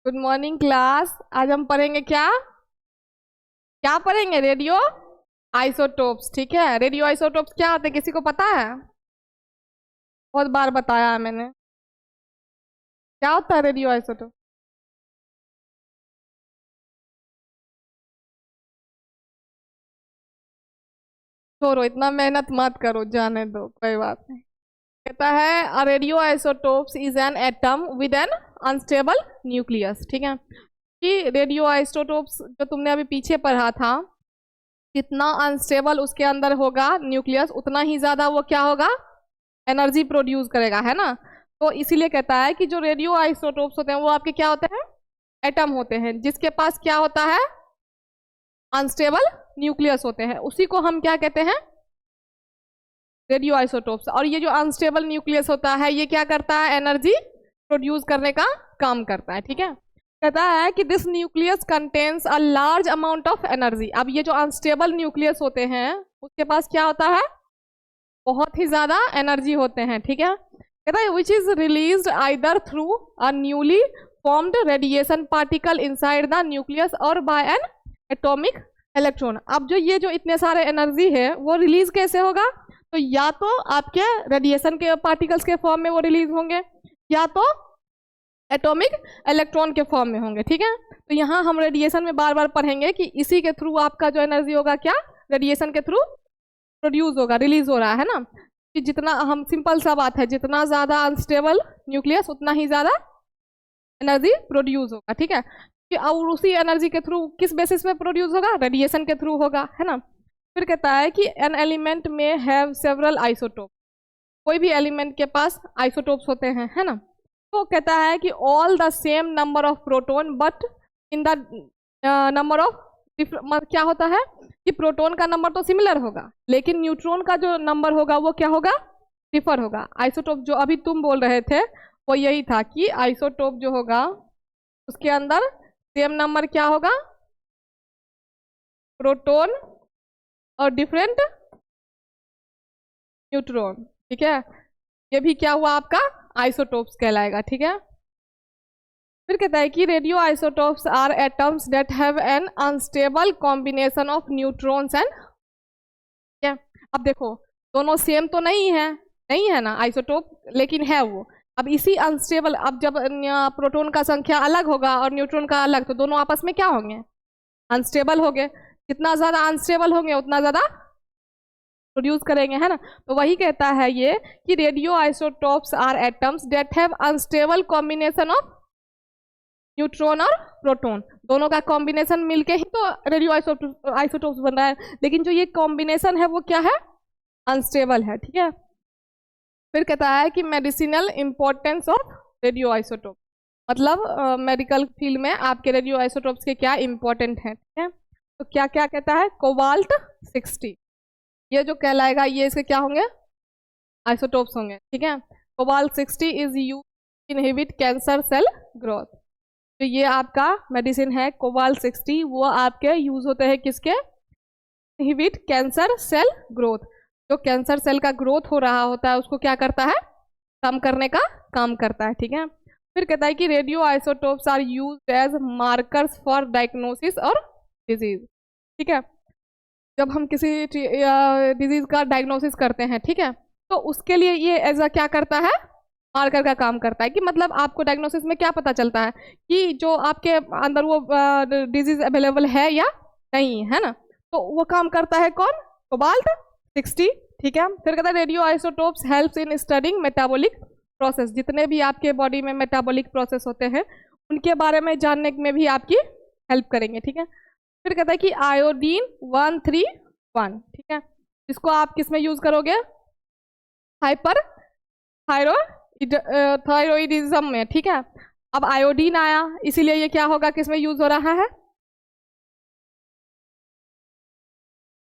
Good morning class. आज हम पढ़ेंगे क्या क्या पढ़ेंगे? Radio isotopes. ठीक है, रेडियो आइसोटोप्स क्या होते हैं किसी को पता है? बहुत बार बताया है मैंने। क्या होता है रेडियो आइसोटोप? छोड़ो, इतना मेहनत मत करो, जाने दो, कोई बात नहीं। कहता है a radio isotopes is an atom with N unstable nucleus. ठीक है, कि रेडियो आइसोटोप्स जो तुमने अभी पीछे पढ़ा था, जितना अनस्टेबल उसके अंदर होगा न्यूक्लियस, उतना ही ज्यादा वो क्या होगा, एनर्जी प्रोड्यूस करेगा, है ना। तो इसीलिए कहता है कि जो रेडियो आइसोटोप्स होते हैं वो आपके क्या होते हैं, एटम होते हैं, जिसके पास क्या होता है, अनस्टेबल न्यूक्लियस होते हैं। उसी को हम क्या कहते हैं, रेडियो आइसोटोप्स। और ये जो अनस्टेबल न्यूक्लियस होता है ये क्या करता है, एनर्जी प्रोड्यूस करने का काम करता है। ठीक है, कहता है कि this nucleus contains a large amount of energy. अब ये जो अनस्टेबल न्यूक्लियस होते हैं उसके पास क्या होता है, बहुत ही ज्यादा एनर्जी होते हैं। ठीक है, कहता है which is released either through a newly formed radiation particle inside the nucleus और बाय एन एटॉमिक इलेक्ट्रॉन। अब जो ये जो इतने सारे एनर्जी है वो रिलीज कैसे होगा, तो या तो आपके रेडिएशन के पार्टिकल्स के फॉर्म में वो रिलीज होंगे, या तो एटॉमिक इलेक्ट्रॉन के फॉर्म में होंगे। ठीक है, तो यहाँ हम रेडिएशन में बार बार पढ़ेंगे कि इसी के थ्रू आपका जो एनर्जी होगा क्या, रेडिएशन के थ्रू प्रोड्यूस होगा, रिलीज हो रहा है ना। कि जितना हम, सिंपल सा बात है, जितना ज्यादा अनस्टेबल न्यूक्लियस उतना ही ज्यादा एनर्जी प्रोड्यूस होगा। ठीक है, और उसी एनर्जी के थ्रू किस बेसिस पे प्रोड्यूस होगा, रेडिएशन के थ्रू होगा, है ना। फिर कहता है कि एन एलिमेंट में हैव सेवरल आइसोटोप। कोई भी एलिमेंट के पास आइसोटोप्स होते हैं, है ना। तो कहता है कि all the same number of proton but in the number of, क्या होता है कि प्रोटोन का नंबर तो सिमिलर होगा लेकिन न्यूट्रॉन का जो नंबर होगा वो क्या होगा, डिफर होगा। आइसोटोप जो अभी तुम बोल रहे थे वो यही था कि आइसोटोप जो होगा उसके अंदर सेम नंबर क्या होगा, प्रोटोन और डिफरेंट न्यूट्रॉन। ठीक है, ये भी क्या हुआ आपका, आइसोटोप्स कहलाएगा। ठीक है, फिर कहता है कि radio isotopes are atoms that have an unstable combination of neutrons and, क्या, अब देखो दोनों सेम तो नहीं है ना आइसोटोप, लेकिन है वो। अब इसी अनस्टेबल, अब जब प्रोटॉन का संख्या अलग होगा और न्यूट्रॉन का अलग, तो दोनों आपस में क्या होंगे, अनस्टेबल होंगे। जितना ज्यादा अनस्टेबल होंगे उतना ज्यादा प्रोड्यूस करेंगे, है ना। तो वही कहता है ये कि radio isotopes are atoms that have unstable combination of neutron और प्रोटॉन, दोनों का कॉम्बिनेशन मिलके ही तो रेडियो आइसोटोप्स बन रहा है, लेकिन जो ये कॉम्बिनेशन है वो क्या है, अनस्टेबल है। ठीक है, फिर कहता है कि medicinal importance of radio isotope, मतलब मेडिकल फील्ड में आपके रेडियो आइसोटोप्स के क्या इंपॉर्टेंट हैं। ठीक है, तो क्या क्या कहता है, कोबाल्ट 60 ये जो कहलाएगा ये इसके क्या होंगे, आइसोटोप्स होंगे। ठीक है, cobalt 60 is use inhibit cancer cell growth. तो ये आपका मेडिसिन है कोबाल्ट 60, वो आपके यूज होते हैं किसके, इनहिबिट कैंसर सेल ग्रोथ। जो कैंसर सेल का ग्रोथ हो रहा होता है उसको क्या करता है, कम करने का काम करता है। ठीक है, फिर कहता है कि radio isotopes are used as markers for diagnosis और डिजीज। ठीक है, जब हम किसी डिजीज का डायग्नोसिस करते हैं, ठीक है, तो उसके लिए ये एज अ क्या करता है, मार्कर का काम करता है। कि मतलब आपको डायग्नोसिस में क्या पता चलता है कि जो आपके अंदर वो डिजीज अवेलेबल है या नहीं है ना, तो वो काम करता है कौन, कोबाल्ट 60। ठीक है, फिर कहता है radio isotopes helps in studying metabolic process. जितने भी आपके बॉडी में मेटाबॉलिक प्रोसेस होते हैं उनके बारे में जानने में भी आपकी हेल्प करेंगे। ठीक है, फिर कहता है कि आयोडीन 131, ठीक है, इसको आप किस में यूज करोगे, हाइपर थायरॉइडिज्म में। ठीक है, अब आयोडीन आया इसीलिए ये क्या होगा, किस में यूज हो रहा है,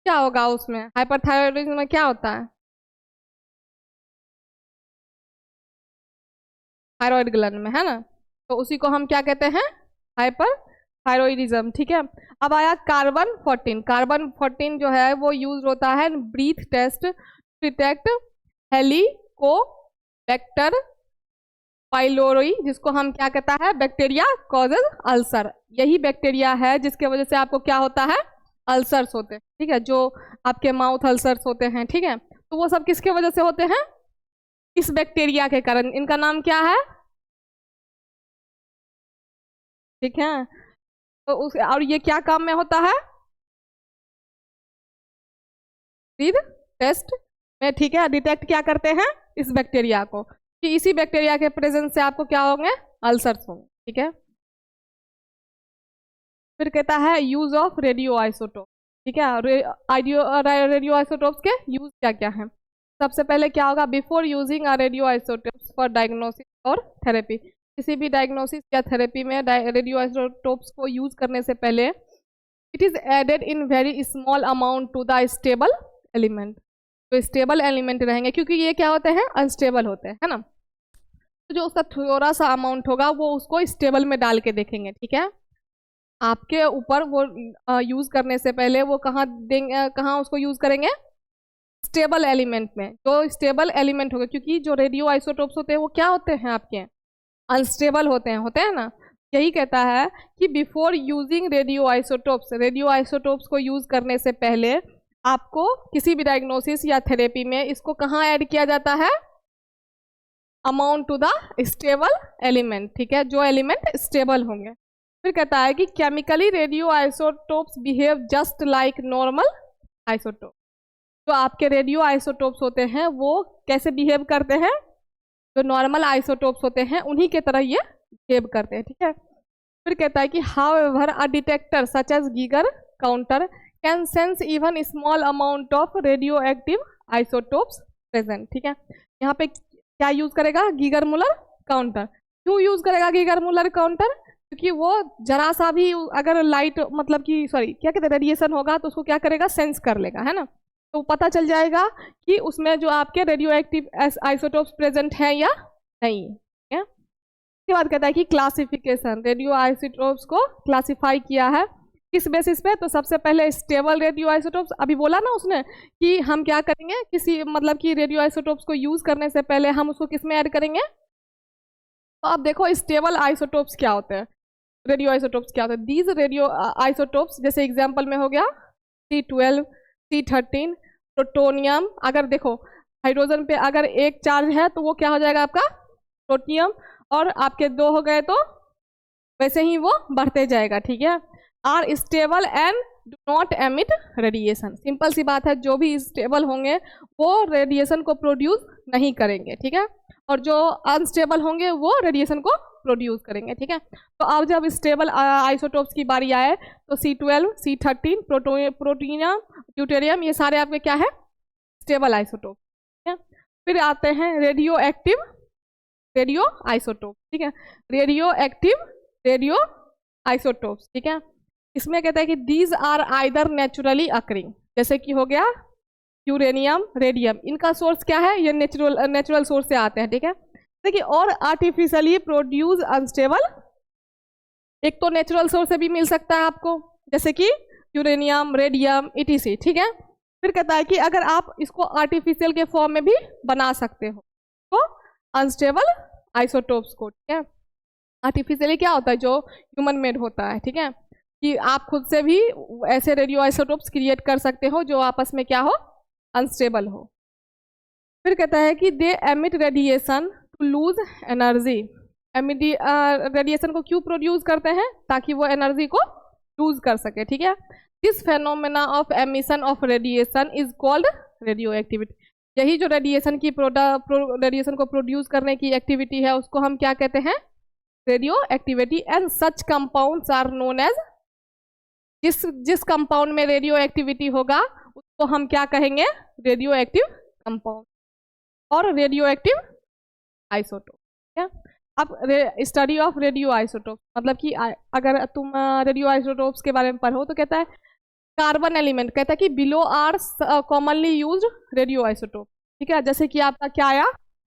क्या होगा उसमें, हाइपरथायरॉइडिज्म में क्या होता है, थायराइड ग्लैंड में, है ना। तो उसी को हम क्या कहते हैं, हाइपर थायरॉइडिज्म। ठीक है, अब आया कार्बन 14। कार्बन 14 जो है वो यूज होता है breath test detect Helicobacter pylori, जिसको हम क्या कहता है, बैक्टीरिया कॉजेज अल्सर। यही बैक्टीरिया है जिसके वजह से आपको क्या होता है, अल्सर्स होते हैं, ठीक है, जो आपके माउथ अल्सर्स होते हैं, ठीक है। तो वो सब किसके वजह से होते हैं, इस बैक्टीरिया के कारण। इनका नाम क्या है, ठीक है। तो उस और ये क्या काम में होता है, टेस्ट में, ठीक है, डिटेक्ट क्या करते हैं, इस बैक्टीरिया को, कि इसी बैक्टीरिया के प्रेजेंस से आपको क्या होंगे, अल्सर्स होंगे, ठीक है। फिर कहता है यूज ऑफ रेडियो आइसोटोप, ठीक है। रेडियो आइसोटोप्स के यूज क्या क्या है। सबसे पहले क्या होगा, before using radio isotopes for diagnosis और थेरेपी, किसी भी डायग्नोसिस या थेरेपी में रेडियो आइसोटोप्स को यूज करने से पहले it is added in very small amount to the stable element. तो स्टेबल एलिमेंट रहेंगे, क्योंकि ये क्या होते हैं, अनस्टेबल होते हैं, है ना। तो जो उसका थोड़ा सा अमाउंट होगा वो उसको स्टेबल में डाल के देखेंगे, ठीक है। आपके ऊपर वो यूज करने से पहले वो कहाँ देंगे, कहाँ उसको यूज करेंगे, स्टेबल एलिमेंट में। जो स्टेबल एलिमेंट होगा, क्योंकि जो रेडियो आइसोटोप्स होते हैं वो क्या होते हैं, आपके अनस्टेबल होते हैं ना। यही कहता है कि बिफोर यूजिंग रेडियो आइसोटोप्स को यूज करने से पहले आपको किसी भी डायग्नोसिस या थेरेपी में इसको कहाँ ऐड किया जाता है, amount to the stable element, ठीक है, जो एलिमेंट स्टेबल होंगे। फिर कहता है कि chemically radio isotopes behave just like normal isotope. जो आपके रेडियो आइसोटोप्स होते हैं वो कैसे बिहेव करते हैं, जो नॉर्मल आइसोटोप्स होते हैं उन्हीं के तरह ये बिहेव करते हैं, ठीक है। फिर कहता है कि however a detector such as Geiger counter can sense even small amount of radio active isotopes present, ठीक है। यहाँ पे क्या यूज करेगा, गीगर मुलर काउंटर। क्यों यूज करेगा गीगर मुलर काउंटर, क्योंकि वो जरा सा भी अगर लाइट मतलब कि क्या कहते हैं, रेडिएशन होगा तो उसको क्या करेगा, सेंस कर लेगा, है ना। तो पता चल जाएगा कि उसमें जो आपके रेडियो एक्टिव आइसोटोप्स प्रेजेंट है या नहीं है। उसके बाद कहता है कि क्लासिफिकेशन, रेडियो आइसोटोप्स को क्लासिफाई किया है किस बेसिस पे। तो सबसे पहले स्टेबल रेडियो आइसोटोप्स, अभी बोला ना उसने कि हम क्या करेंगे, किसी मतलब कि रेडियो आइसोटोप्स को यूज करने से पहले हम उसको किस में ऐड करेंगे। तो अब देखो स्टेबल आइसोटोप्स क्या होते हैं, रेडियो आइसोटोप्स क्या होते हैं। दीज रेडियो आइसोटोप्स, जैसे एग्जाम्पल में हो गया C12, C13, प्रोटोनियम। अगर देखो हाइड्रोजन पे अगर एक चार्ज है तो वो क्या हो जाएगा आपका प्रोटियम, और आपके दो हो गए तो वैसे ही वो बढ़ते जाएगा, ठीक है। Are stable and do not emit radiation, simple सी बात है, जो भी स्टेबल होंगे वो रेडिएशन को प्रोड्यूस नहीं करेंगे, ठीक है, और जो अनस्टेबल होंगे वो रेडिएशन को प्रोड्यूस करेंगे, ठीक है। तो अब जब स्टेबल आइसोटोप्स की बारी आए तो C12, C13, प्रोटोनियम, ड्यूटेरियम, ये सारे आपके क्या है, स्टेबल आइसोटोप, ठीक है। फिर आते हैं रेडियो आइसोटोप, ठीक है, रेडियो आइसोटोप्स, ठीक है। इसमें कहता है कि these are either naturally occurring, जैसे कि हो गया यूरेनियम, रेडियम, इनका सोर्स क्या है, ये नेचुरल सोर्स से आते हैं, ठीक है। देखिए, और आर्टिफिशियली प्रोड्यूस अनस्टेबल, एक तो नेचुरल सोर्स से भी मिल सकता है आपको, जैसे कि यूरेनियम, रेडियम, ETC, ठीक है। फिर कहता है कि अगर आप इसको आर्टिफिशियल के फॉर्म में भी बना सकते हो तो अनस्टेबल आइसोटोप्स को, ठीक है। आर्टिफिशियली क्या होता है, जो ह्यूमन मेड होता है, ठीक है, कि आप खुद से भी ऐसे रेडियो आइसोटोप्स क्रिएट कर सकते हो जो आपस में क्या हो, अनस्टेबल हो। फिर कहता है कि they emit radiation to lose energy. Radiation को क्यों प्रोड्यूस करते हैं, ताकि वो एनर्जी को लूज कर सके, ठीक है। This phenomena of emission of radiation is called radio activity. यही जो रेडिएशन को प्रोड्यूस करने की एक्टिविटी है उसको हम क्या कहते हैं, radio activity. And such compounds are known as, जिस कंपाउंड में रेडियो एक्टिविटी होगा उसको हम क्या कहेंगे, रेडियो एक्टिव कंपाउंड और रेडियो एक्टिव आइसोटोप, ठीक है। अब स्टडी ऑफ रेडियो आइसोटोप मतलब कि अगर तुम रेडियो आइसोटोप्स के बारे में पढ़ो तो कहता है कार्बन एलिमेंट, कहता है कि below are commonly used radio isotope, ठीक है। जैसे कि आपका क्या आया,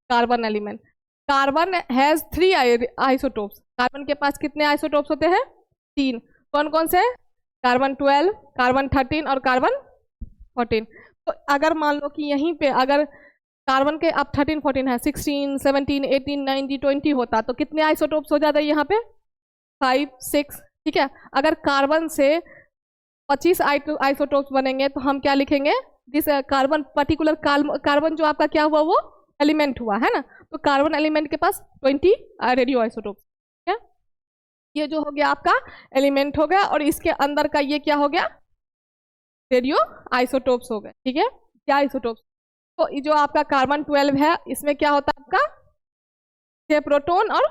carbon element. Carbon has 3 isotopes, carbon के पास कितने आइसोटोप्स होते हैं, 3। कौन कौन से, कार्बन 12, कार्बन 13 और कार्बन 14। तो अगर मान लो कि यहीं पे अगर कार्बन के अब 13 14 है, 16 17 18 19 20 होता, तो कितने आइसोटोप्स हो जाते हैं यहाँ पे? 5 6, ठीक है। अगर कार्बन से 25 आइसोटोप्स बनेंगे तो हम क्या लिखेंगे? दिस कार्बन पर्टिकुलर कार्बन जो आपका क्या हुआ, वो एलिमेंट हुआ है ना, तो कार्बन एलिमेंट के पास 20 रेडियो आइसोटोप्स, ठीक है। ये जो हो गया आपका एलिमेंट हो गया, और इसके अंदर का ये क्या हो गया? रेडियो आइसोटोप्स हो गए, ठीक है। क्या आइसोटोप्स? तो ये जो आपका कार्बन 12 है, इसमें क्या होता है आपका? 6 प्रोटॉन और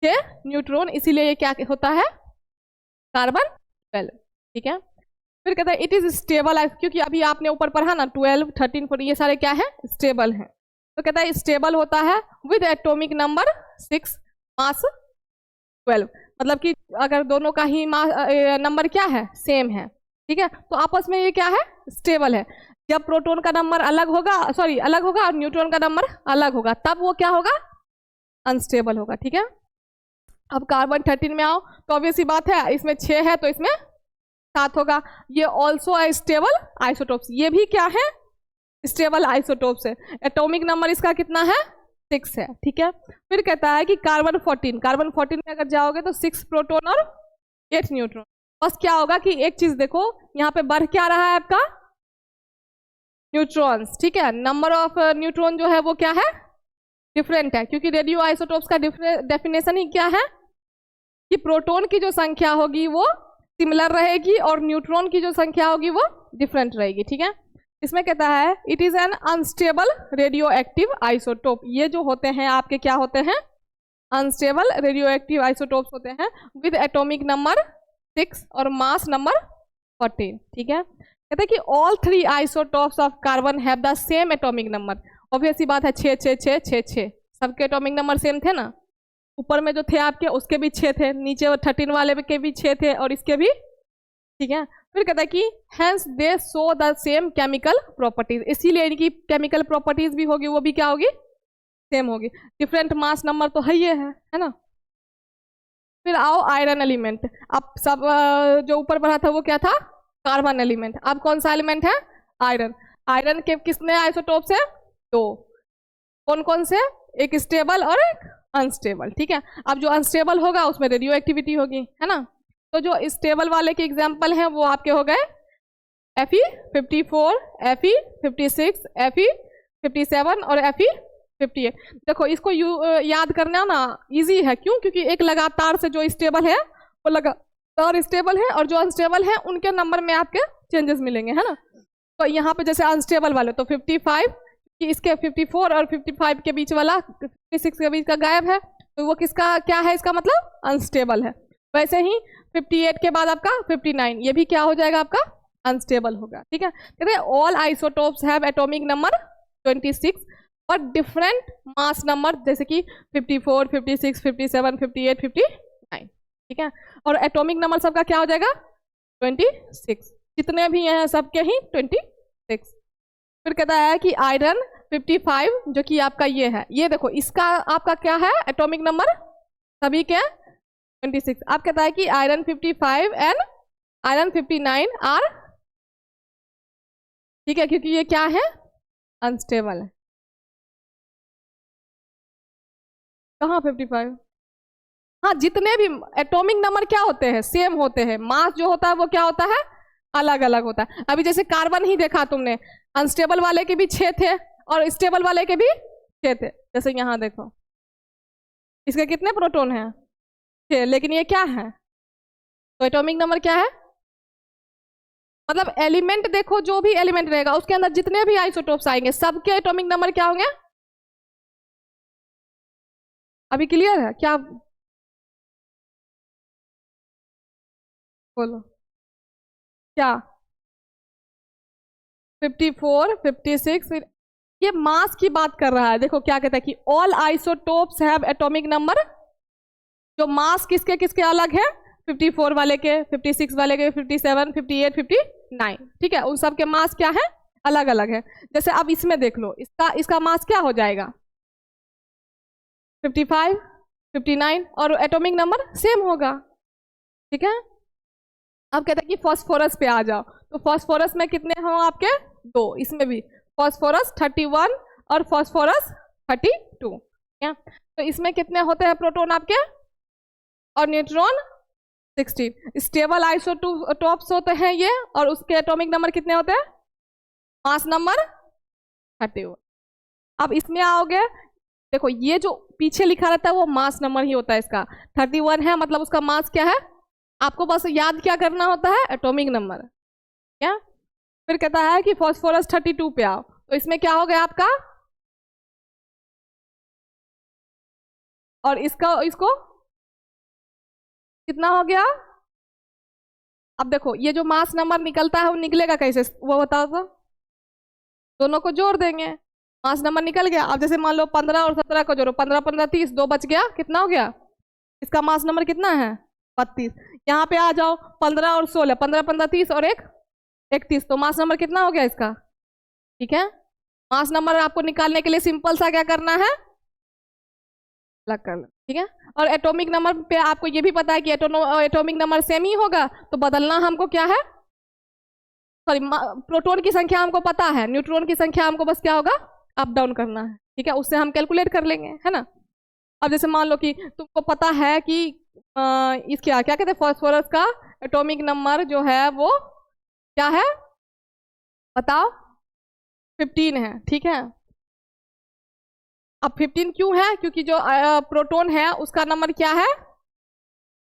6 न्यूट्रॉन, इसीलिए ये क्या होता है? कार्बन 12, ठीक है। फिर कहता है इट इज स्टेबल, क्योंकि अभी आपने ऊपर पढ़ा ना 12 13 14 ये सारे क्या है? स्टेबल हैं। तो कहता है स्टेबल होता है विद एटॉमिक नंबर 6 मास 12, मतलब कि अगर दोनों का ही नंबर क्या है? सेम है, ठीक है, तो आपस में ये क्या है? स्टेबल है। जब प्रोटॉन का नंबर अलग होगा, अलग होगा और न्यूट्रॉन का नंबर अलग होगा, तब वो क्या होगा? अनस्टेबल होगा, ठीक है। अब कार्बन 13 में आओ, तो ऑब्वियस बात है, इसमें 6 है तो इसमें 7 होगा। ये ऑल्सो स्टेबल आइसोटोप्स, ये भी क्या है? स्टेबल आइसोटोप्स है। एटॉमिक नंबर इसका कितना है? 6 है, ठीक है। फिर कहता है कि कार्बन 14 में अगर जाओगे तो 6 प्रोटॉन और 8 न्यूट्रॉन। बस क्या होगा कि एक चीज देखो, यहाँ पे बढ़ क्या रहा है आपका? न्यूट्रॉन्स, ठीक है। नंबर ऑफ न्यूट्रॉन जो है वो क्या है? डिफरेंट है, क्योंकि रेडियो आइसोटोप्स का डेफिनेशन ही क्या है कि प्रोटॉन की जो संख्या होगी वो सिमिलर रहेगी और न्यूट्रॉन की जो संख्या होगी वो डिफरेंट रहेगी, ठीक है। इसमें कहता है it is an unstable radio active isotope. ये जो होते हैं आपके क्या होते हैं? अनस्टेबल रेडियो एक्टिव आइसोटोप्स होते हैं विद एटॉमिक नंबर 6 और मास नंबर 14, ठीक है। कहते हैं कि all 3 isotopes of carbon have the same atomic number. Obvious सी बात है, 6 6 6 6 6 सबके एटॉमिक नंबर सेम थे ना। ऊपर में जो थे आपके उसके भी 6 थे, नीचे 13 वाले के भी 6 थे और इसके भी, ठीक है। फिर कहता है कि hence they show the same chemical properties, इसीलिए इनकी केमिकल प्रॉपर्टीज भी होगी वो भी क्या होगी? सेम होगी। डिफरेंट मास नंबर तो है, ये है ना। फिर आओ आयरन एलिमेंट। अब सब जो ऊपर बढ़ा था वो क्या था? Carbon element. अब कौन सा एलिमेंट है? आयरन। आयरन के कितने आइसोटोप्स है? 2। कौन कौन से? एक स्टेबल और एक अनस्टेबल, ठीक है। अब जो अनस्टेबल होगा उसमें रेडियो एक्टिविटी होगी, है ना। तो जो स्टेबल वाले के एग्जाम्पल हैं वो आपके हो गए Fe54, Fe56, Fe57 और Fe58। देखो इसको याद करना ना इजी है, क्यों? क्योंकि एक लगातार से जो स्टेबल है वो लगातार स्टेबल है और जो अनस्टेबल है उनके नंबर में आपके चेंजेस मिलेंगे, है ना। तो यहाँ पे जैसे अनस्टेबल वाले तो 55, कि इसके 54 और 55 के बीच वाला 56 के बीच का गायब है, तो वो किसका क्या है? इसका मतलब अनस्टेबल है। वैसे ही 58 के बाद आपका 59, ये भी क्या हो जाएगा? आपका अनस्टेबल होगा, ठीक है। कहते हैं all isotopes have atomic number 26 और डिफरेंट मास नंबर, जैसे कि 54 56 57 58 59, ठीक है। और एटॉमिक नंबर सबका क्या हो जाएगा? 26। जितने भी हैं सबके ही 26। फिर कहता है कि आयरन 55 जो कि आपका ये है, ये देखो इसका आपका क्या है? एटॉमिक नंबर सभी के 26। आप कहता है कि आयरन 55 एंड आयरन 59 आर, ठीक है, क्योंकि ये क्या है? अनस्टेबल है। कहाँ 55? हाँ, जितने भी एटॉमिक नंबर क्या होते हैं? सेम होते हैं। मास जो होता है वो क्या होता है? अलग अलग होता है। अभी जैसे कार्बन ही देखा तुमने, अनस्टेबल वाले के भी 6 थे और स्टेबल वाले के भी 6 थे। जैसे यहाँ देखो इसके कितने प्रोटॉन हैं? 6, लेकिन ये क्या है? तो एटॉमिक नंबर क्या है? मतलब एलिमेंट देखो, जो भी एलिमेंट रहेगा उसके अंदर जितने भी आइसोटोप्स आएंगे सबके एटॉमिक नंबर क्या होंगे? अभी क्लियर है क्या? बोलो क्या? 54 56। ये मास की बात कर रहा है। देखो क्या कहता है कि all isotopes have atomic number, जो मास किसके किसके अलग है? 54 वाले के, 56 वाले के, 57 58 59, ठीक है। उन सब के मास क्या है? अलग अलग है। जैसे अब इसमें देख लो, इसका मास क्या हो जाएगा? 55 59 और एटॉमिक नंबर सेम होगा, ठीक है। अब कहते हैं कि फास्फोरस पे आ जाओ, तो फास्फोरस में कितने हो आपके? 2। इसमें भी फास्फोरस 31 और फॉस्फोरस 32। क्या तो इसमें कितने होते हैं प्रोटॉन आपके और न्यूट्रॉन 16। स्टेबल आइसोटोप्स होते हैं ये, और उसके एटॉमिक नंबर कितने होते हैं, मास नंबर 31। अब इसमें आओगे, देखो ये जो पीछे लिखा रहता है वो मास नंबर ही होता है इसका, 31 है मतलब उसका मास क्या है, आपको बस याद क्या करना होता है, एटॉमिक नंबर। क्या फिर कहता है कि फॉस्फोरस 32 पे आओ, तो इसमें क्या हो गया आपका, और इसको कितना हो गया। अब देखो ये जो मास नंबर निकलता है वो निकलेगा कैसे, वो बताओ तो, दोनों को जोड़ देंगे, मास नंबर निकल गया। अब जैसे मान लो 15 और 17 को जोड़ो, 15 15 30, 2 बच गया, कितना हो गया, इसका मास नंबर कितना है 32। यहाँ पे आ जाओ 15 और 16, 15 15 30 और 1 31, तो मास नंबर कितना हो गया इसका। ठीक है, मास नंबर आपको निकालने के लिए सिंपल सा क्या करना है, अलग कर लो। ठीक है, और एटॉमिक नंबर पे आपको ये भी पता है कि एटॉमिक नंबर सेम ही होगा, तो बदलना हमको क्या है, सॉरी प्रोटॉन की संख्या हमको पता है, न्यूट्रॉन की संख्या हमको बस क्या होगा, अप डाउन करना है। ठीक है, उससे हम कैलकुलेट कर लेंगे, है ना। अब जैसे मान लो कि तुमको पता है कि इसके क्या कहते हैं, फॉस्फोरस का एटॉमिक नंबर जो है वो क्या है, बताओ, 15 है। ठीक है, अब 15 क्यों है, क्योंकि जो प्रोटॉन है उसका नंबर क्या है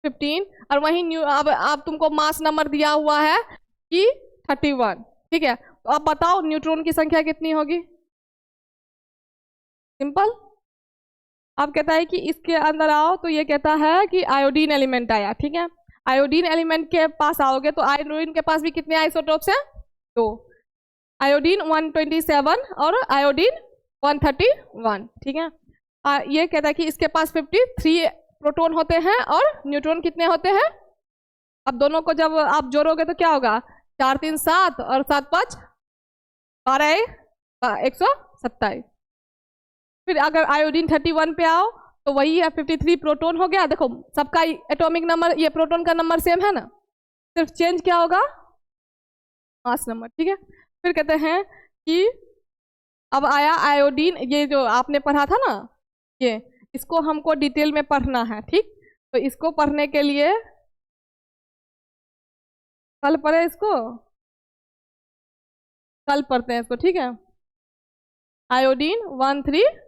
15, और वहीं अब तुमको मास नंबर दिया हुआ है कि 31। ठीक है, तो अब बताओ न्यूट्रॉन की संख्या कितनी होगी, सिंपल। अब कहता है कि इसके अंदर आओ, तो ये कहता है कि आयोडीन एलिमेंट आया। ठीक है, आयोडीन एलिमेंट के पास आओगे तो आयोडीन के पास भी कितने आइसोटोप्स हैं, तो आयोडीन 127 और आयोडीन 131। ठीक है, ये कहता है कि इसके पास 53 प्रोटॉन होते हैं और न्यूट्रॉन कितने होते हैं। अब दोनों को जब आप जोड़ोगे तो क्या होगा, 4 3 7 और 7 5 12 127। फिर अगर आयोडीन 31 पे आओ तो वही है 53 प्रोटॉन हो गया। देखो सबका एटॉमिक नंबर, ये प्रोटॉन का नंबर सेम है ना, सिर्फ चेंज क्या होगा, मास नंबर। ठीक है, फिर कहते हैं कि अब आया आयोडीन, ये जो आपने पढ़ा था ना, ये इसको हमको डिटेल में पढ़ना है। ठीक, तो इसको पढ़ने के लिए कल पढ़े, इसको कल पढ़ते हैं इसको। ठीक है, आयोडीन 131।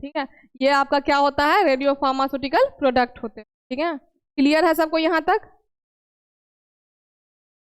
ठीक है, ये आपका क्या होता है, रेडियो फार्मास्यूटिकल प्रोडक्ट होते हैं। ठीक है, क्लियर है सबको यहाँ तक।